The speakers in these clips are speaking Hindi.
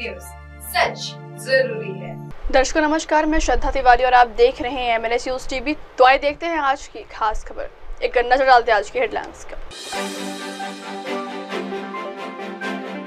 न्यूज, सच जरूरी है। दर्शकों नमस्कार, मैं श्रद्धा तिवारी और आप देख रहे हैं MNS न्यूज टीवी। तो आइए देखते हैं आज की खास खबर। एक नजर डालते हैं आज की हेडलाइंस का।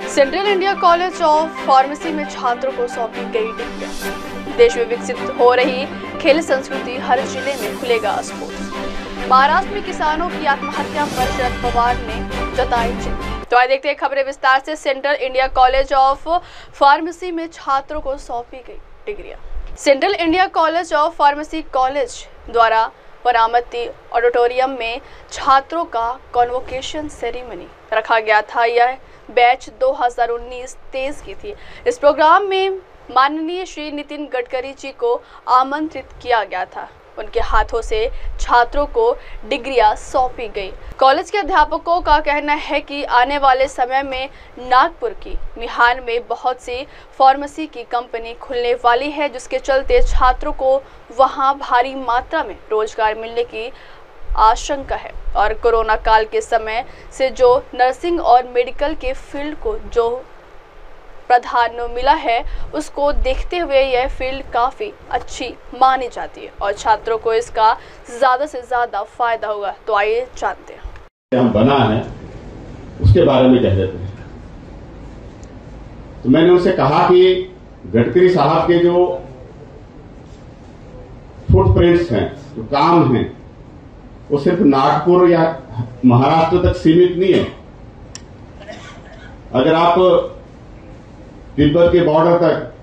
Central India college of pharmacy में छात्रों को सौंपी गई डिग्रियां। देश में विकसित हो रही खेल संस्कृति, हर जिले में खुलेगा स्पोर्ट्स। महाराष्ट्र में किसानों की आत्महत्या पर शरद पवार ने जताई चिंता। तो आइए देखते हैं खबरें विस्तार से। Central India college of pharmacy में छात्रों को सौंपी गई डिग्रियां। Central India college of pharmacy college द्वारा परामती ऑडिटोरियम में छात्रों का कॉन्वोकेशन सेरेमनी रखा गया था। यह बैच 2019-23 की थी। इस प्रोग्राम में माननीय श्री नितिन गडकरी जी को आमंत्रित किया गया था। उनके हाथों से छात्रों को डिग्रियां सौंपी गई। कॉलेज के अध्यापकों का कहना है कि आने वाले समय में नागपुर की मिहान में बहुत सी फार्मेसी की कंपनी खुलने वाली है, जिसके चलते छात्रों को वहां भारी मात्रा में रोजगार मिलने की आशंका है। और कोरोना काल के समय से जो नर्सिंग और मेडिकल के फील्ड को जो प्राधान्य मिला है, उसको देखते हुए यह फील्ड काफ़ी अच्छी मानी जाती है और छात्रों को इसका ज़्यादा से ज़्यादा फायदा होगा। तो आइए जानते हैं। हम बना है उसके बारे में कह देते हैं। तो मैंने उनसे कहा कि गडकरी साहब के जो फुटप्रिंट्स हैं, जो काम हैं, वो सिर्फ नागपुर या महाराष्ट्र तक सीमित नहीं है। अगर आप तिब्बत के बॉर्डर तक,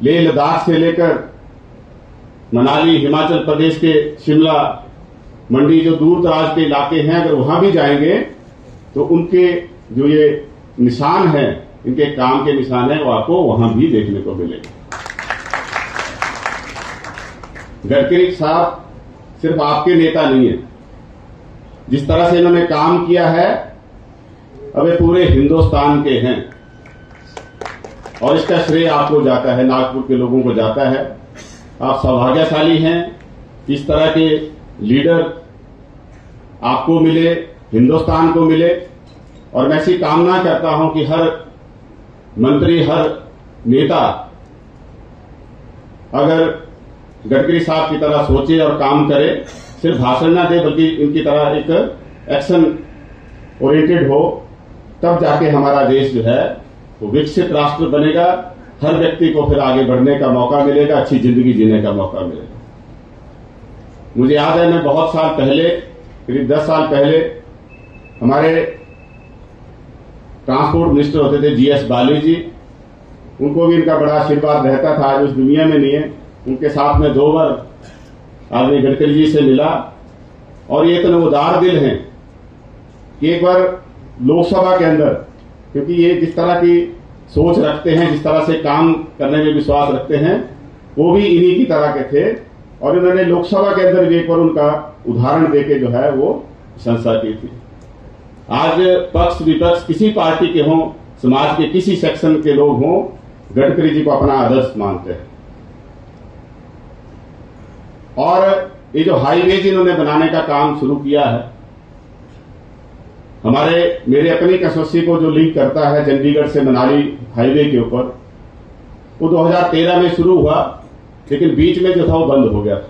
लेह लद्दाख से लेकर मनाली, हिमाचल प्रदेश के शिमला, मंडी, जो दूर दराज के इलाके हैं, अगर वहां भी जाएंगे तो उनके जो ये निशान है, इनके काम के निशान है, वो आपको वहां भी देखने को मिलेंगे। गडकरी साहब सिर्फ आपके नेता नहीं है। जिस तरह से इन्होंने काम किया है, अब ये पूरे हिंदुस्तान के हैं और इसका श्रेय आपको जाता है, नागपुर के लोगों को जाता है। आप सौभाग्यशाली हैं, इस तरह के लीडर आपको मिले, हिंदुस्तान को मिले। और मैं ऐसी कामना करता हूं कि हर मंत्री, हर नेता अगर गडकरी साहब की तरह सोचे और काम करे, सिर्फ भाषण ना दे बल्कि इनकी तरह एक एक्शन ओरिएंटेड हो, तब जाके हमारा देश जो है वो विकसित राष्ट्र बनेगा। हर व्यक्ति को फिर आगे बढ़ने का मौका मिलेगा, अच्छी जिंदगी जीने का मौका मिलेगा। मुझे याद है, मैं बहुत साल पहले, करीब 10 साल पहले, हमारे ट्रांसपोर्ट मिनिस्टर होते थे GS बाली जी। उनको भी इनका बड़ा आशीर्वाद रहता था, आज उस दुनिया में नहीं है। उनके साथ में 2 बार आदमी गडकरी जी से मिला और ये इतने उदार दिल हैं कि एक बार लोकसभा के अंदर, क्योंकि ये जिस तरह की सोच रखते हैं, जिस तरह से काम करने में विश्वास रखते हैं, वो भी इन्हीं की तरह के थे। और इन्होंने लोकसभा के अंदर भी एक बार उनका उदाहरण देके जो है वो प्रशंसा की थी। आज पक्ष विपक्ष किसी पार्टी के हों, समाज के किसी सेक्शन के लोग हों, गडकरी जी को अपना आदर्श मानते हैं। और ये जो हाईवेज इन्होंने बनाने का काम शुरू किया है, मेरे अपनी कंस्टिट्यूंसी को जो लिंक करता है चंडीगढ़ से मनाली हाईवे के ऊपर, वो 2013 में शुरू हुआ, लेकिन बीच में जो था वो बंद हो गया था।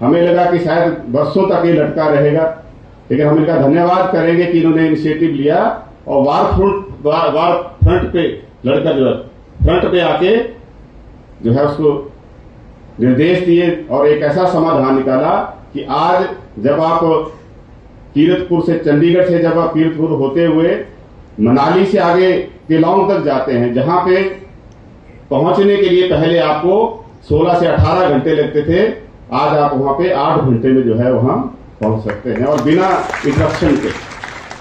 हमें लगा कि शायद वर्षों तक ये लटका रहेगा, लेकिन हम इनका धन्यवाद करेंगे कि इन्होंने इनिशिएटिव लिया और वार फ्रंट पे लड़कर जो फ्रंट पे आके जो है उसको निर्देश दिए और एक ऐसा समाधान निकाला कि आज जब आप कीरतपुर से, चंडीगढ़ से जब आप कीरतपुर होते हुए मनाली से आगे केलांग तक जाते हैं, जहां पे पहुंचने के लिए पहले आपको 16 से 18 घंटे लगते थे, आज आप वहां पे 8 घंटे में जो है वहां पहुंच सकते हैं और बिना इंटरप्शन के।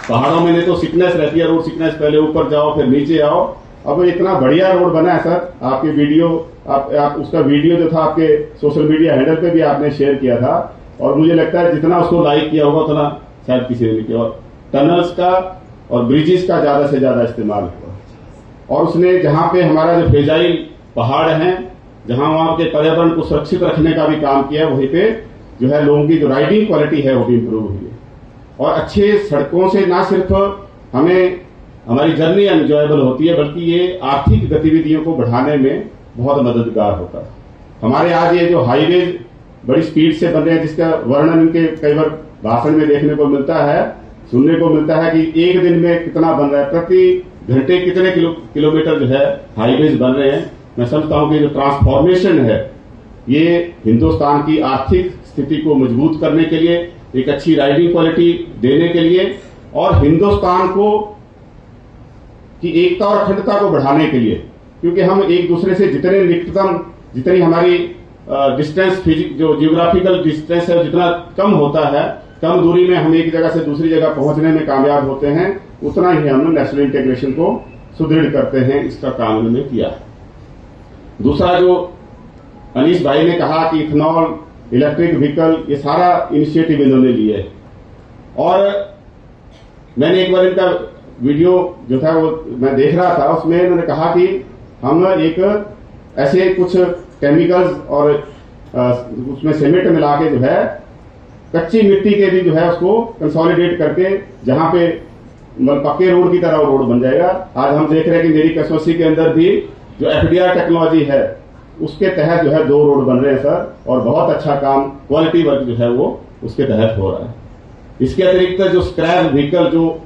पहाड़ों में नहीं तो सिकनेस रहती है, रोड सिकनेस, पहले ऊपर जाओ फिर नीचे आओ। अब इतना बढ़िया रोड बना है सर, आपकी वीडियो आप उसका वीडियो जो था आपके सोशल मीडिया हैंडल पे भी आपने शेयर किया था और मुझे लगता है जितना उसको लाइक किया होगा उतना शायद किसी ने किया। और टनल्स का और ब्रिजेस का ज्यादा से ज्यादा इस्तेमाल हुआ और उसने जहां पे हमारा जो फ्रेजाइल पहाड़ हैं, जहां वहां के पर्यावरण को सुरक्षित रखने का भी काम किया है, वहीं पे जो है लोगों की जो राइडिंग क्वालिटी है वो भी इम्प्रूव हुई है। और अच्छे सड़कों से ना सिर्फ हमें हमारी जर्नी एंजॉयबल होती है, बल्कि ये आर्थिक गतिविधियों को बढ़ाने में बहुत मददगार होता है। हमारे आज ये जो हाईवे बड़ी स्पीड से बन रहे हैं, जिसका वर्णन इनके कई बार भाषण में देखने को मिलता है, सुनने को मिलता है कि एक दिन में कितना बन रहा है, प्रति घंटे कितने किलोमीटर जो है हाईवेज बन रहे हैं। मैं समझता हूं कि जो ट्रांसफॉर्मेशन है ये हिंदुस्तान की आर्थिक स्थिति को मजबूत करने के लिए, एक अच्छी राइडिंग क्वालिटी देने के लिए और हिंदुस्तान को की एकता और अखंडता को बढ़ाने के लिए, क्योंकि हम एक दूसरे से जितने निकटतम, जितनी हमारी डिस्टेंस जो जियोग्राफिकल डिस्टेंस है जितना कम होता है, कम दूरी में हम एक जगह से दूसरी जगह पहुंचने में कामयाब होते हैं, उतना ही हम नेशनल इंटीग्रेशन को सुदृढ़ करते हैं। इसका काम उन्होंने किया है। दूसरा जो अनीश भाई ने कहा कि इथेनॉल, इलेक्ट्रिक व्हीकल, ये सारा इनिशिएटिव इन्होंने लिए और मैंने एक बार इनका वीडियो जो था वो मैं देख रहा था, उसमें इन्होंने कहा कि हम एक ऐसे कुछ केमिकल्स और उसमें सीमेंट मिला के जो है कच्ची मिट्टी के भी जो है उसको कंसोलिडेट करके जहां पे पक्के रोड की तरह रोड बन जाएगा। आज हम देख रहे हैं कि मेरी कसौसी के अंदर भी जो एफडीआर टेक्नोलॉजी है उसके तहत जो है 2 रोड बन रहे हैं सर, और बहुत अच्छा काम, क्वालिटी वर्क जो है वो उसके तहत हो रहा है। इसके अतिरिक्त जो स्क्रैप व्हीकल, जो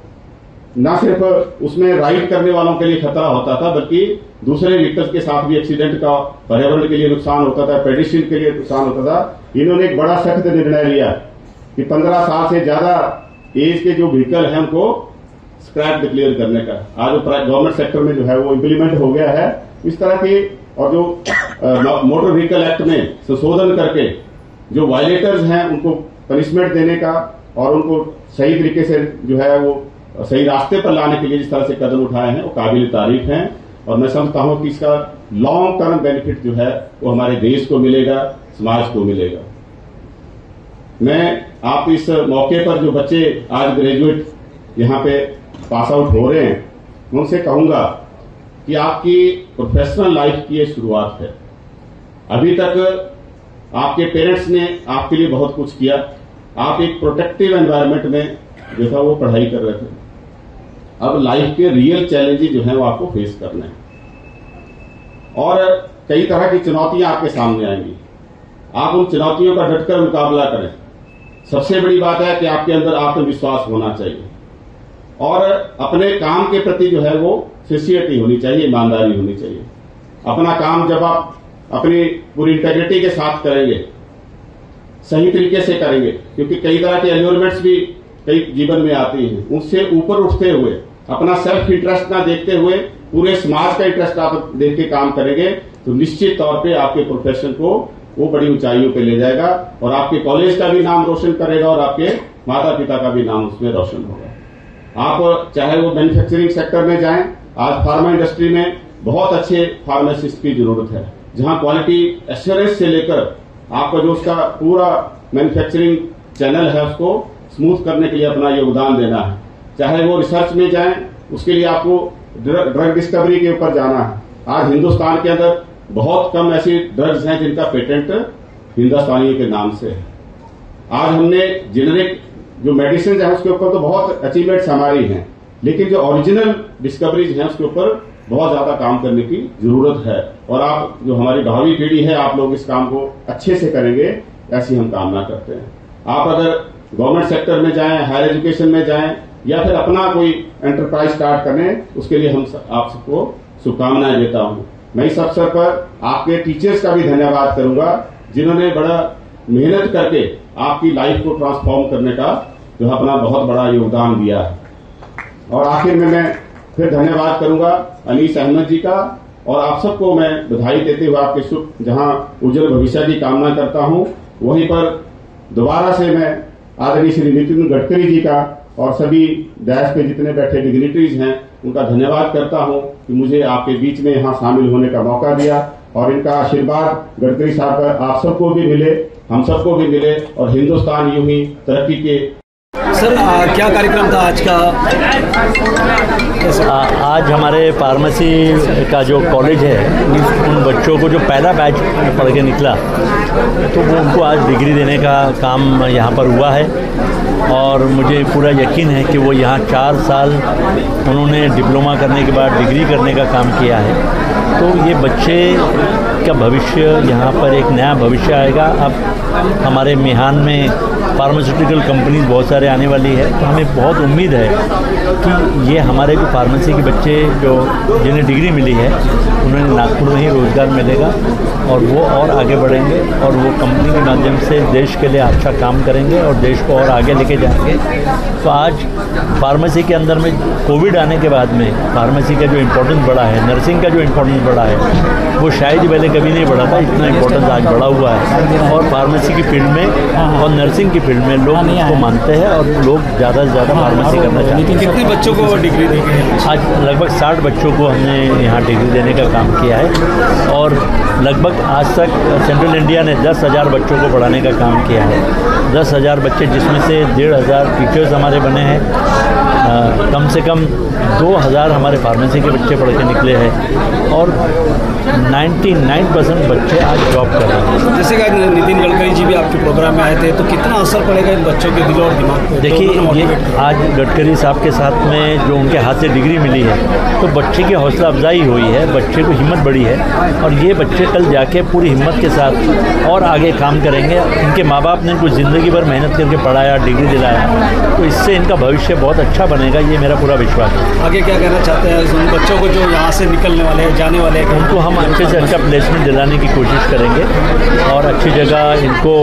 न सिर्फ उसमें राइड करने वालों के लिए खतरा होता था, बल्कि दूसरे व्हीकल्स के साथ भी एक्सीडेंट का, पर्यावरण के लिए नुकसान होता था, पेडिस्ट्रियन के लिए नुकसान होता था। इन्होंने एक बड़ा सख्त निर्णय लिया कि 15 साल से ज्यादा एज के जो व्हीकल हैं उनको स्क्रैप डिक्लेयर करने का आज गवर्नमेंट सेक्टर में जो है वो इम्प्लीमेंट हो गया है। इस तरह के और जो मोटर व्हीकल एक्ट में संशोधन करके जो वायलेटर्स हैं उनको पनिशमेंट देने का और उनको सही तरीके से जो है वो सही रास्ते पर लाने के लिए जिस तरह से कदम उठाए हैं वो काबिल तारीफ हैं। और मैं समझता हूं कि इसका लॉन्ग टर्म बेनिफिट जो है वो हमारे देश को मिलेगा, समाज को मिलेगा। मैं आप इस मौके पर जो बच्चे आज ग्रेजुएट यहाँ पे पास आउट हो रहे हैं, उनसे कहूंगा कि आपकी प्रोफेशनल लाइफ की ये शुरुआत है। अभी तक आपके पेरेंट्स ने आपके लिए बहुत कुछ किया, आप एक प्रोटेक्टिव एनवायरनमेंट में जो था वो पढ़ाई कर रहे थे। अब लाइफ के रियल चैलेंजेस जो हैं वो आपको फेस करने हैं और कई तरह की चुनौतियां आपके सामने आएंगी। आप उन चुनौतियों का डटकर मुकाबला करें। सबसे बड़ी बात है कि आपके अंदर आत्मविश्वास होना चाहिए और अपने काम के प्रति जो है वो सिंसियरिटी होनी चाहिए, ईमानदारी होनी चाहिए। अपना काम जब आप अपनी पूरी इंटेग्रिटी के साथ करेंगे, सही तरीके से करेंगे, क्योंकि कई तरह के एनवायरमेंट्स भी कई जीवन में आती हैं, उससे ऊपर उठते हुए अपना सेल्फ इंटरेस्ट ना देखते हुए पूरे समाज का इंटरेस्ट आप देख के काम करेंगे तो निश्चित तौर पे आपके प्रोफेशन को वो बड़ी ऊंचाइयों पे ले जाएगा और आपके कॉलेज का भी नाम रोशन करेगा और आपके माता पिता का भी नाम उसमें रोशन होगा। आप चाहे वो मैन्युफैक्चरिंग सेक्टर में जाएं, आज फार्मा इंडस्ट्री में बहुत अच्छे फार्मासिस्ट की जरूरत है, जहां क्वालिटी एश्योरेंस से लेकर आपका जो उसका पूरा मैन्युफैक्चरिंग चैनल है उसको स्मूथ करने के लिए अपना योगदान देना है। चाहे वो रिसर्च में जाएं, उसके लिए आपको ड्रग डिस्कवरी के ऊपर जाना है। आज हिंदुस्तान के अंदर बहुत कम ऐसी ड्रग्स हैं जिनका पेटेंट हिंदुस्तानियों के नाम से है। आज हमने जेनेरिक जो मेडिसिन है उसके ऊपर तो बहुत अचीवमेंट्स हमारी हैं, लेकिन जो ओरिजिनल डिस्कवरीज हैं उसके ऊपर बहुत ज्यादा काम करने की जरूरत है और आप जो हमारी भावी पीढ़ी है, आप लोग इस काम को अच्छे से करेंगे, ऐसी हम कामना करते हैं। आप अगर गवर्नमेंट सेक्टर में जाएं, हायर एजुकेशन में जाएं या फिर अपना कोई एंटरप्राइज स्टार्ट करें, उसके लिए हम आप सबको शुभकामनाएं देता हूं। मैं इस अवसर पर आपके टीचर्स का भी धन्यवाद करूंगा जिन्होंने बड़ा मेहनत करके आपकी लाइफ को ट्रांसफॉर्म करने का जो अपना बहुत बड़ा योगदान दिया है। और आखिर में मैं फिर धन्यवाद करूंगा अनीस अहमद जी का और आप सबको मैं बधाई देते हुए आपके शुभ जहां उज्जवल भविष्य की कामना करता हूं, वहीं पर दोबारा से मैं आदरणीय श्री नितिन गडकरी जी का और सभी डैश पे जितने बैठे डिग्निटरीज हैं उनका धन्यवाद करता हूं कि मुझे आपके बीच में यहां शामिल होने का मौका दिया और इनका आशीर्वाद गडकरी साहब का आप सबको भी मिले, हम सबको भी मिले और हिंदुस्तान यूं ही तरक्की के। सर क्या कार्यक्रम था आज का? आज हमारे फार्मेसी का जो कॉलेज है उन बच्चों को जो पहला बैच पढ़ के निकला तो वो उनको आज डिग्री देने का काम यहाँ पर हुआ है और मुझे पूरा यकीन है कि वो यहाँ 4 साल उन्होंने डिप्लोमा करने के बाद डिग्री करने का काम किया है। तो ये बच्चे का भविष्य, यहाँ पर एक नया भविष्य आएगा। अब हमारे मिहान में फार्मास्यूटिकल कंपनीज बहुत सारे आने वाली है, तो हमें बहुत उम्मीद है कि ये हमारे भी फार्मेसी के बच्चे जो जिन्हें डिग्री मिली है उन्हें नागपुर में ही रोज़गार मिलेगा और वो और आगे बढ़ेंगे और वो कंपनी के माध्यम से देश के लिए अच्छा काम करेंगे और देश को और आगे लेके जाएंगे। तो आज फार्मेसी के अंदर में कोविड आने के बाद में फार्मेसी का जो इम्पोर्टेंस बढ़ा है, नर्सिंग का जो इम्पोर्टेंस बढ़ा है, वो शायद पहले कभी नहीं बढ़ा था। इतना इम्पोर्टेंस आज बढ़ा हुआ है और फार्मेसी की फील्ड में और नर्सिंग की फील्ड में लोग इसको मानते हैं और लोग ज़्यादा से ज़्यादा फार्मेसी करना चाहते हैं। कितने बच्चों को डिग्री दी गई है? आज लगभग 60 बच्चों को हमने यहाँ डिग्री देने का काम किया है और लगभग आज तक सेंट्रल इंडिया ने 10,000 बच्चों को पढ़ाने का काम किया है। 10,000 बच्चे, जिसमें से 1,500 टीचर्स हमारे बने हैं। कम से कम 2,000 हमारे फार्मेसी के बच्चे पढ़ के निकले हैं और 99% बच्चे आज जॉब कर रहे हैं। जैसे कि नितिन गडकरी जी भी आपके प्रोग्राम में आए थे, तो कितना असर पड़ेगा इन बच्चों के दिल और दिमाग पर? देखिए, ये आज गडकरी साहब के साथ में जो उनके हाथ से डिग्री मिली है, तो बच्चे की हौसला अफजाई हुई है, बच्चे को हिम्मत बढ़ी है और ये बच्चे कल जाके पूरी हिम्मत के साथ और आगे काम करेंगे। इनके माँ बाप ने कुछ ज़िंदगी भर मेहनत करके पढ़ाया, डिग्री दिलाया, तो इससे इनका भविष्य बहुत अच्छा बनेगा, ये मेरा पूरा विश्वास है। आगे क्या कहना चाहते हैं उन बच्चों को जो यहाँ से निकलने वाले हैं, जाने वाले हैं? उनको हम अच्छे से अच्छा प्लेसमेंट दिलाने की कोशिश करेंगे और अच्छी जगह इनको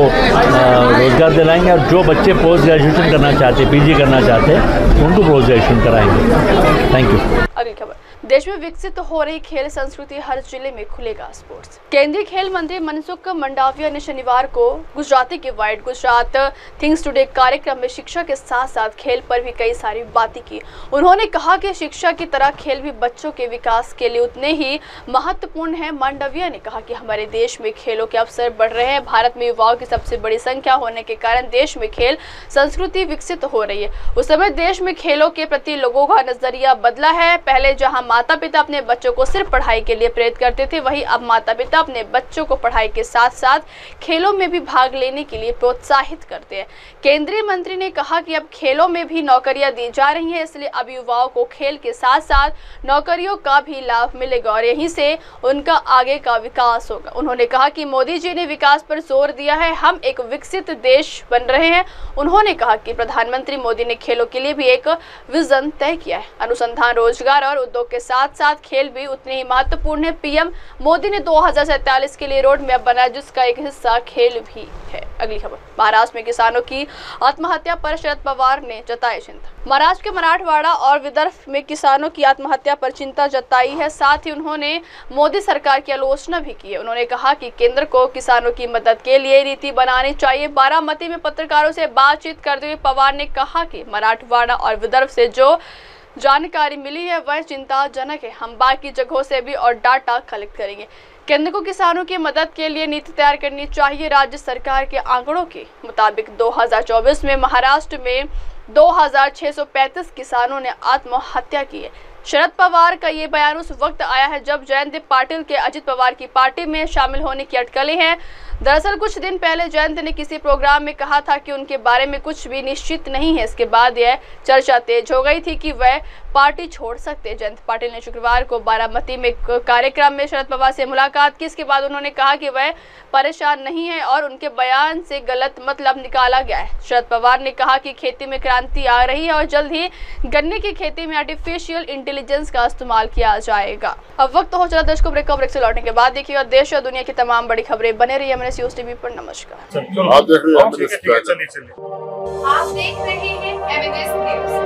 रोज़गार दिलाएंगे और जो बच्चे पोस्ट ग्रेजुएशन करना चाहते, पीजी करना चाहते हैं, उनको पोस्ट ग्रेजुएशन कराएंगे। Thank you. अगली खबर, देश में विकसित हो रही खेल संस्कृति, हर जिले में खुलेगा स्पोर्ट्स। केंद्रीय खेल मंत्री मनसुख मंडाविया ने शनिवार को गुजराती के वाइड गुजरात थिंग्स टुडे कार्यक्रम में शिक्षा के साथ साथ खेल पर भी कई सारी बातें की। उन्होंने कहा कि शिक्षा की तरह खेल भी बच्चों के विकास के लिए उतने ही महत्वपूर्ण है। मंडाविया ने कहा कि हमारे देश में खेलों के अवसर बढ़ रहे हैं। भारत में युवाओं की सबसे बड़ी संख्या होने के कारण देश में खेल संस्कृति विकसित हो रही है। उस समय देश में खेलों के प्रति लोगों का नजरिया बदला है। पहले जहां माता पिता अपने बच्चों को सिर्फ पढ़ाई के लिए प्रेरित करते थे, वहीं अब माता पिता अपने बच्चों को पढ़ाई के साथ साथ खेलों में भी भाग लेने के लिए प्रोत्साहित करते हैं। केंद्रीय मंत्री ने कहा कि अब खेलों में भी नौकरियां दी जा रही हैं, इसलिए अब युवाओं को खेल के साथ साथ नौकरियों का भी लाभ मिलेगा और यहीं से उनका आगे का विकास होगा। उन्होंने कहा कि मोदी जी ने विकास पर जोर दिया है, हम एक विकसित देश बन रहे हैं। उन्होंने कहा कि प्रधानमंत्री मोदी ने खेलों के लिए भी एक विजन तय किया है। अनुसंधान, रोजगार और उद्योग के साथ साथ खेल भी उतने ही महत्वपूर्ण है। पीएम मोदी ने 2047 के लिए रोड मैप बनाया, जिसका एक हिस्सा खेल भी है। अगली खबर, महाराष्ट्र में किसानों की आत्महत्या पर शरद पवार ने जताई चिंता। महाराष्ट्र के मराठवाड़ा और विदर्भ में किसानों की आत्महत्या पर चिंता जताई है। साथ ही उन्होंने मोदी सरकार की आलोचना भी की है। उन्होंने कहा कि केंद्र को किसानों की मदद के लिए नीति बनानी चाहिए। बारामती में पत्रकारों से बातचीत करते हुए पवार ने कहा कि मराठवाड़ा और विदर्भ से जो जानकारी मिली है वह चिंताजनक है। हम बाकी जगहों से भी और डाटा कलेक्ट करेंगे। केंद्र को किसानों की मदद के लिए नीति तैयार करनी चाहिए। राज्य सरकार के आंकड़ों के मुताबिक 2024 में महाराष्ट्र में 2635 किसानों ने आत्महत्या की है। शरद पवार का ये बयान उस वक्त आया है जब जयंत पाटिल के अजित पवार की पार्टी में शामिल होने की अटकलें हैं। दरअसल कुछ दिन पहले जयंत ने किसी प्रोग्राम में कहा था कि उनके बारे में कुछ भी निश्चित नहीं है। इसके बाद यह चर्चा तेज हो गई थी कि वह पार्टी छोड़ सकते हैं। जयंत पाटिल ने शुक्रवार को बारामती में कार्यक्रम में शरद पवार से मुलाकात की। इसके बाद उन्होंने कहा कि वह परेशान नहीं है और उनके बयान से गलत मतलब निकाला गया है। शरद पवार ने कहा कि खेती में क्रांति आ रही है और जल्द ही गन्ने की खेती में आर्टिफिशियल इंटेलिजेंस का इस्तेमाल किया जाएगा। अब वक्त हो चला दर्शकों, ब्रेक से लौटने के बाद देखिएगा देश और दुनिया की तमाम बड़ी खबरें। बने रहिए हमारे न्यूज़ टीवी पर। नमस्कार। आप देख रहे हैं एमएनएस न्यूज़।